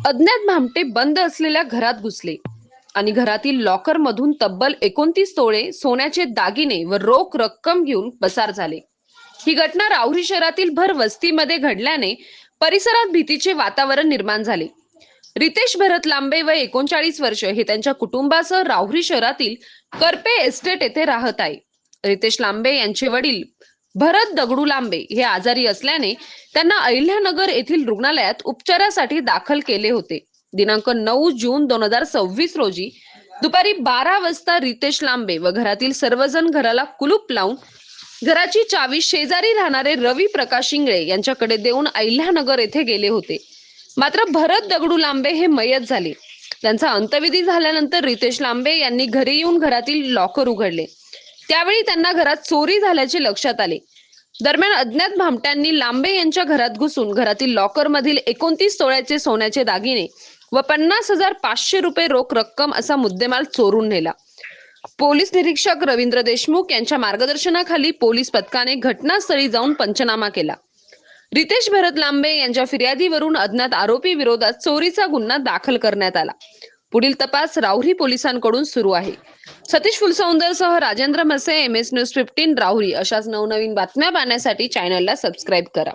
अज्ञात भामटे बंद असलेल्या घरात घुसले आणि घरातील लॉकर मधून तब्बल 29 तोळे सोन्याचे दागिने व रोख रक्कम घेऊन पसार झाले. ही घटना राहुरी शहरातील भर वस्तीमध्ये घडल्याने परिसरात भीतीचे वातावरण निर्माण झाले. रितेश भरत लांबे व 39 वर्ष हे त्यांच्या कुटुंबासह राहुरी शहरातील करपे एस्टेट येथे राहत आहे. रितेश लांबे यांचे वडील भरत दगडू लांबे हे आजारी असल्याने त्यांना अहिल्यानगर येथील रुग्णालयात उपचारासाठी दाखल केले होते. दिनांक 9 जून 2026 रोजी दुपारी 12 वाजता रितेश लांबे व घरातील सर्वजण घराला कुलूप लावून घराची चावी शेजारी राहणारे रवी प्रकाश इंगळे यांच्याकडे देऊन अहिल्यानगर येथे गेले होते. मात्र भरत दगडू लांबे हे मयत झाले. त्यांचा अंत्यविधी झाल्यानंतर रितेश लांबे यांनी घरी येऊन घरातील लॉकर उघडले. त्यावेळी त्यांना घरात चोरी झाल्याचे लक्षात आले. दरम्यान अज्ञात भामट्यांनी लांबे यांच्या घरात घुसून घरातील लॉकर मधील 29 तोळ्याचे सोन्याचे दागिने व 50,500 रुपये रोख रक्कम असा मुद्देमाल चोरून नेला. पोलीस निरीक्षक रवींद्र देशमुख यांच्या मार्गदर्शनाखाली पोलीस पथकाने घटनास्थळी जाऊन पंचनामा केला. रितेश भरत लांबे यांच्या फिर्यादीवरून अज्ञात आरोपी विरोधात चोरीचा गुन्हा दाखल करण्यात आला. पुढील तपास राहुरी पोलिसांकडून सुरू आहे. सतीश फुलसौंदरसह राजेंद्र मसे, MS न्यूज 15 राहुरी. अशाच नवनवीन बातम्या पाहण्यासाठी चॅनलला सबस्क्राईब करा.